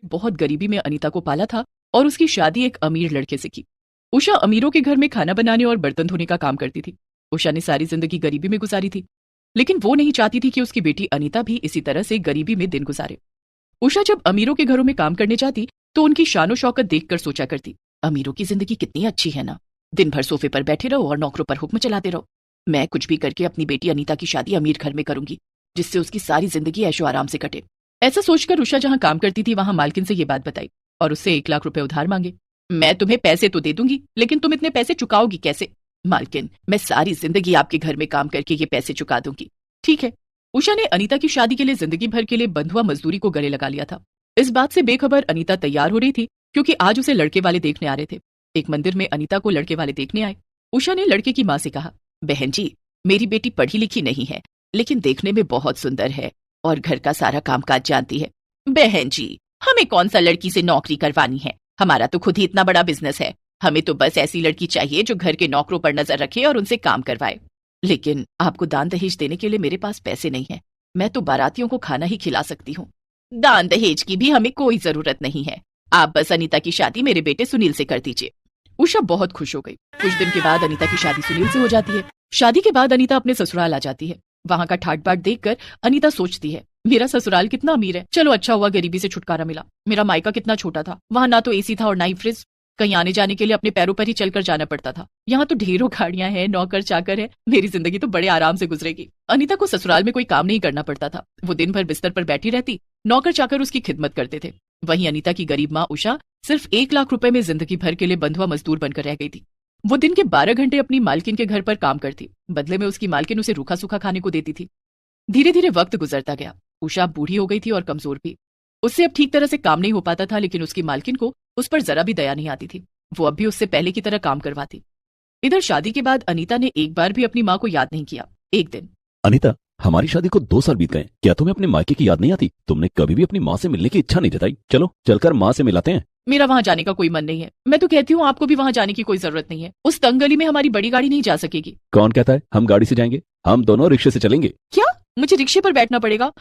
बहुत गरीबी में अनीता को पाला था और उसकी शादी एक अमीर लड़के से की। उषा अमीरों के घर में खाना बनाने और बर्तन धोने का काम करती थी। उषा ने सारी जिंदगी गरीबी में गुजारी थी, लेकिन वो नहीं चाहती थी कि उसकी बेटी अनीता भी इसी तरह से गरीबी में दिन गुजारे। उषा जब अमीरों के घरों में काम करने जाती तो उनकी शानो शौकत देखकर सोचा करती, अमीरों की जिंदगी कितनी अच्छी है ना, दिन भर सोफे पर बैठे रहो और नौकरों पर हुक्म चलाते रहो। मैं कुछ भी करके अपनी बेटी अनीता की शादी अमीर घर में करूंगी, जिससे उसकी सारी जिंदगी ऐशो आराम से कटे। ऐसा सोचकर उषा जहां काम करती थी वहां मालकिन से ये बात बताई और उससे 1 लाख रुपए उधार मांगे। मैं तुम्हें पैसे तो दे दूंगी, लेकिन तुम इतने पैसे चुकाओगी कैसे? मालकिन, मैं सारी जिंदगी आपके घर में काम करके ये पैसे चुका दूंगी। ठीक है। उषा ने अनीता की शादी के लिए जिंदगी भर के लिए बंधुआ मजदूरी को गले लगा लिया था। इस बात से बेखबर अनीता तैयार हो रही थी क्योंकि आज उसे लड़के वाले देखने आ रहे थे। एक मंदिर में अनीता को लड़के वाले देखने आए। उषा ने लड़के की माँ से कहा, बहन जी, मेरी बेटी पढ़ी लिखी नहीं है, लेकिन देखने में बहुत सुंदर है और घर का सारा कामकाज जानती है। बहन जी, हमें कौन सा लड़की से नौकरी करवानी है, हमारा तो खुद ही इतना बड़ा बिजनेस है। हमें तो बस ऐसी लड़की चाहिए जो घर के नौकरों पर नजर रखे और उनसे काम करवाए। लेकिन आपको दान दहेज देने के लिए मेरे पास पैसे नहीं है, मैं तो बारातियों को खाना ही खिला सकती हूँ। दान दहेज की भी हमें कोई जरूरत नहीं है, आप बस अनीता की शादी मेरे बेटे सुनील से कर दीजिए। उषा बहुत खुश हो गई। कुछ दिन के बाद अनीता की शादी सुनील से हो जाती है। शादी के बाद अनीता अपने ससुराल आ जाती है। वहां का ठाट बाट देखकर अनीता सोचती है, मेरा ससुराल कितना अमीर है, चलो अच्छा हुआ गरीबी से छुटकारा मिला। मेरा मायका कितना छोटा था, वहां ना तो एसी था और ना ही फ्रिज, कहीं आने जाने के लिए अपने पैरों पर ही चलकर जाना पड़ता था। यहाँ तो ढेरों गाड़ियां हैं, नौकर चाकर है, मेरी जिंदगी तो बड़े आराम से गुजरेगी। अनीता को ससुराल में कोई काम नहीं करना पड़ता था, वो दिन भर बिस्तर पर बैठी रहती, नौकर चाकर उसकी खिदमत करते थे। वहीं अनीता की गरीब माँ उषा सिर्फ 1 लाख रुपए में जिंदगी भर के लिए बंधुआ मजदूर बनकर रह गई थी। वो दिन के 12 घंटे अपनी मालकिन के घर पर काम करती, बदले में उसकी मालकिन उसे रूखा सूखा खाने को देती थी। धीरे धीरे वक्त गुजरता गया। उषा बूढ़ी हो गई थी और कमजोर भी। उससे अब ठीक तरह से काम नहीं हो पाता था, लेकिन उसकी मालकिन को उस पर जरा भी दया नहीं आती थी। वो अब भी उससे पहले की तरह काम करवाती। इधर शादी के बाद अनीता ने एक बार भी अपनी माँ को याद नहीं किया। एक दिन, अनीता, हमारी शादी को 2 साल बीत गए, क्या तुम्हें अपने मायके की याद नहीं आती? तुमने कभी भी अपनी माँ से मिलने की इच्छा नहीं जताई। चलो चलकर माँ से मिलाते हैं। मेरा वहां जाने का कोई मन नहीं है। मैं तो कहती हूँ आपको भी वहां जाने की कोई जरूरत नहीं है। उस तंग गली में हमारी बड़ी गाड़ी नहीं जा सकेगी। कौन कहता है हम गाड़ी से जाएंगे? हम दोनों रिक्शे से चलेंगे। क्या मुझे रिक्शे पर बैठना पड़ेगा?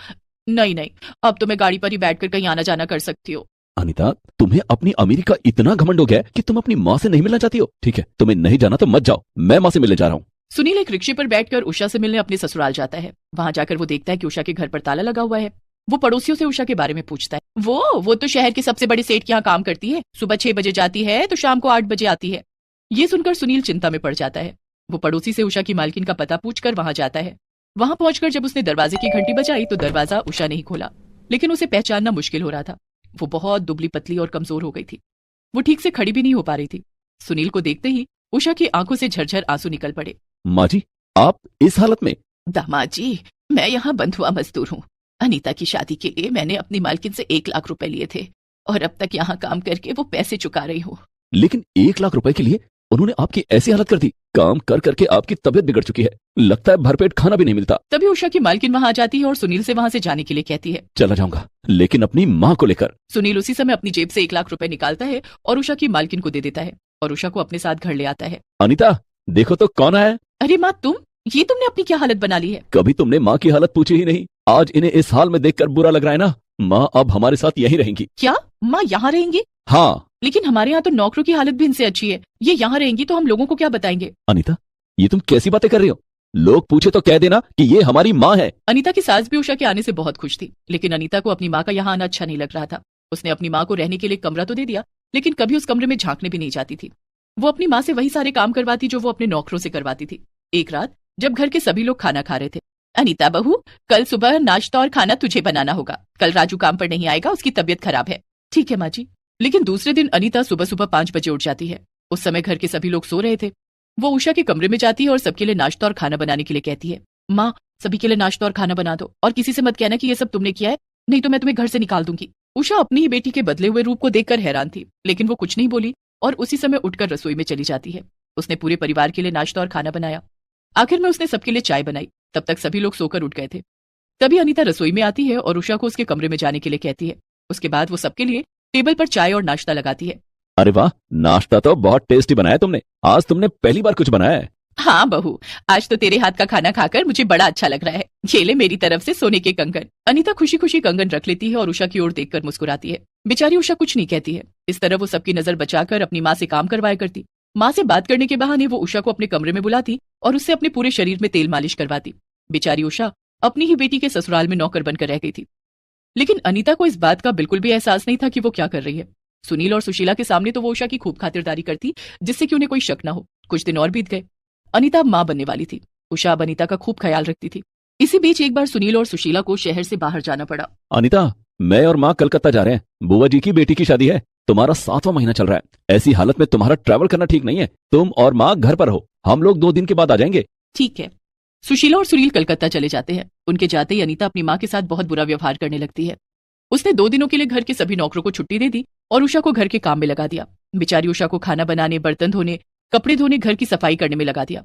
नहीं नहीं, अब तो मैं गाड़ी पर ही बैठकर कहीं आना जाना कर सकती हो। अनीता, तुम्हें अपनी अमीरी का इतना घमंड हो गया कि तुम अपनी माँ से नहीं मिलना चाहती हो। ठीक है, तुम्हें नहीं जाना तो मत जाओ, मैं माँ से मिलने जा रहा हूँ। सुनील एक रिक्शे पर बैठकर उषा से मिलने अपने ससुराल जाता है। वहां जाकर वो देखता है कि उषा के घर पर ताला लगा हुआ है। वो पड़ोसियों से उषा के बारे में पूछता है। वो तो शहर के सबसे बड़े सेठ के यहाँ काम करती है, सुबह 6 बजे जाती है तो शाम को 8 बजे आती है। ये सुनकर सुनील चिंता में पड़ जाता है। वो पड़ोसी से उषा की मालकिन का पता पूछकर वहां जाता है। वहां पहुंचकर जब उसने दरवाजे की घंटी बजाई तो दरवाजा उषा ने ही खोला, लेकिन उसे पहचानना मुश्किल हो रहा था। वो बहुत दुबली पतली और कमजोर हो गई थी। वो ठीक से खड़ी भी नहीं हो पा रही थी। सुनील को देखते ही उषा की आंखों से झरझर आंसू निकल पड़े। माँ जी, आप इस हालत में? दामाद जी, मैं यहाँ बंधुआ मजदूर हूँ। अनीता की शादी के लिए मैंने अपनी मालकिन से 1 लाख रुपए लिए थे और अब तक यहाँ काम करके वो पैसे चुका रही हूँ। लेकिन 1 लाख रुपए के लिए उन्होंने आपकी ऐसी हालत कर दी? काम कर करके आपकी तबीयत बिगड़ चुकी है, लगता है भरपेट खाना भी नहीं मिलता। तभी उषा की मालकिन वहां आ जाती है और सुनील से वहां से जाने के लिए कहती है। चला जाऊंगा, लेकिन अपनी माँ को लेकर। सुनील उसी समय अपनी जेब से 1 लाख रुपए निकालता है और उषा की मालकिन को दे देता है और उषा को अपने साथ घर ले आता है। अनीता, देखो तो कौन आया। अरे माँ, तुमने अपनी क्या हालत बना ली है? कभी तुमने माँ की हालत पूछी ही नहीं। आज इन्हें इस हाल में देखकर बुरा लग रहा है ना। माँ अब हमारे साथ यहीं रहेंगी। क्या माँ यहाँ रहेंगी? हाँ। लेकिन हमारे यहाँ तो नौकरों की हालत भी इनसे अच्छी है, ये यहाँ रहेंगी तो हम लोगों को क्या बताएंगे? अनीता, ये तुम कैसी बातें कर रही हो? लोग पूछे तो कह देना कि ये हमारी माँ है। अनीता की सास भी उषा के आने से बहुत खुश थी, लेकिन अनीता को अपनी माँ का यहाँ आना अच्छा नहीं लग रहा था। उसने अपनी माँ को रहने के लिए कमरा तो दे दिया, लेकिन कभी उस कमरे में झांकने भी नहीं जाती थी। वो अपनी माँ से वही सारे काम करवाती जो वो अपने नौकरों से करवाती थी। एक रात जब घर के सभी लोग खाना खा रहे थे, अनीता बहू, कल सुबह नाश्ता और खाना तुझे बनाना होगा। कल राजू काम पर नहीं आएगा, उसकी तबीयत खराब है। ठीक है माँ जी। लेकिन दूसरे दिन अनीता सुबह सुबह 5 बजे उठ जाती है। उस समय घर के सभी लोग सो रहे थे। वो उषा के कमरे में जाती है और सबके लिए नाश्ता और खाना बनाने के लिए कहती है। माँ, सभी के लिए नाश्ता और खाना बना दो और किसी से मत कहना कि ये सब तुमने किया है, नहीं तो मैं तुम्हें घर से निकाल दूंगी। उषा अपनी ही बेटी के बदले हुए रूप को देखकर हैरान थी, लेकिन वो कुछ नहीं बोली और उसी समय उठकर रसोई में चली जाती है। उसने पूरे परिवार के लिए नाश्ता और खाना बनाया। आखिर में उसने सबके लिए चाय बनाई। तब तक सभी लोग सोकर उठ गए थे। तभी अनीता रसोई में आती है और उषा को उसके कमरे में जाने के लिए कहती है। उसके बाद वो सबके लिए टेबल पर चाय और नाश्ता लगाती है। अरे वाह, नाश्ता तो बहुत टेस्टी बनाया तुमने। आज तुमने पहली बार कुछ बनाया है। हाँ बहू, आज तो तेरे हाथ का खाना खाकर मुझे बड़ा अच्छा लग रहा है। ये ले मेरी तरफ से सोने के कंगन। अनीता खुशी खुशी कंगन रख लेती है और उषा की ओर देखकर मुस्कुराती है। बेचारी उषा कुछ नहीं कहती है। इस तरह वो सबकी नजर बचाकर अपनी माँ से काम करवाया करती। माँ से बात करने के बहाने वो उषा को अपने कमरे में बुलाती और उससे अपने पूरे शरीर में तेल मालिश करवाती। बेचारी उषा अपनी ही बेटी के ससुराल में नौकर बनकर रह गई थी। लेकिन अनीता को इस बात का बिल्कुल भी एहसास नहीं था कि वो क्या कर रही है। सुनील और सुशीला के सामने तो वो उषा की खूब खातिरदारी करती, जिससे कि उन्हें कोई शक ना हो। कुछ दिन और बीत गए। अनीता अब माँ बनने वाली थी। उषा अब अनीता का खूब ख्याल रखती थी। इसी बीच एक बार सुनील और सुशीला को शहर से बाहर जाना पड़ा। अनीता, मैं और माँ कलकत्ता जा रहे हैं। बुआ जी की बेटी की शादी है। तुम्हारा 7वां महीना चल रहा है। ऐसी हालत में तुम्हारा ट्रैवल करना ठीक नहीं है। तुम और माँ घर पर हो। हम लोग 2 दिन के बाद आ जाएंगे। ठीक है। सुशीला और सुनील कलकत्ता चले जाते हैं। उनके जाते ही अनीता अपनी माँ के साथ बहुत बुरा व्यवहार करने लगती है। उसने 2 दिनों के लिए घर के सभी नौकरों को छुट्टी दे दी और उषा को घर के काम में लगा दिया। बेचारी उषा को खाना बनाने, बर्तन धोने, कपड़े धोने, घर की सफाई करने में लगा दिया।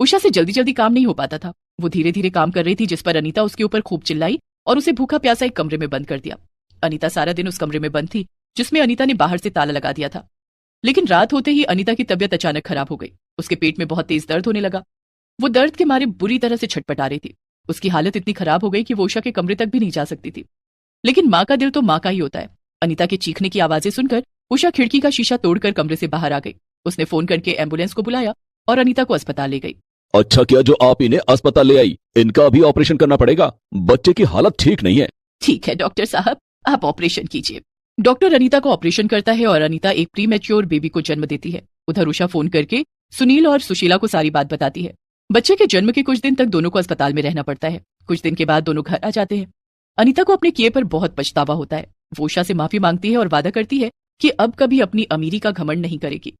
उषा से जल्दी जल्दी काम नहीं हो पाता था। वो धीरे धीरे काम कर रही थी, जिस पर अनीता उसके ऊपर खूब चिल्लाई और उसे भूखा प्यासा एक कमरे में बंद कर दिया। अनीता सारा दिन उस कमरे में बंद थी, जिसमें अनीता ने बाहर से ताला लगा दिया था। लेकिन रात होते ही अनीता की तबीयत अचानक खराब हो गई। उसके पेट में बहुत तेज दर्द होने लगा। वो दर्द के मारे बुरी तरह से छटपटा रही थी। उसकी हालत इतनी खराब हो गई कि वो उषा के कमरे तक भी नहीं जा सकती थी। लेकिन माँ का दिल तो माँ का ही होता है। अनीता के चीखने की आवाजें सुनकर उषा खिड़की का शीशा तोड़कर कमरे से बाहर आ गई। उसने फोन करके एम्बुलेंस को बुलाया और अनीता को अस्पताल ले गई। अच्छा किया जो आप इन्हें अस्पताल ले आई। इनका भी ऑपरेशन करना पड़ेगा। बच्चे की हालत ठीक नहीं है। ठीक है डॉक्टर साहब, आप ऑपरेशन कीजिए। डॉक्टर अनीता को ऑपरेशन करता है और अनीता एक प्रीमैच्योर बेबी को जन्म देती है। उधर उषा फोन करके सुनील और सुशीला को सारी बात बताती है। बच्चे के जन्म के कुछ दिन तक दोनों को अस्पताल में रहना पड़ता है। कुछ दिन के बाद दोनों घर आ जाते हैं। अनीता को अपने किए पर बहुत पछतावा होता है। वो उषा से माफी मांगती है और वादा करती है कि अब कभी अपनी अमीरी का घमंड नहीं करेगी।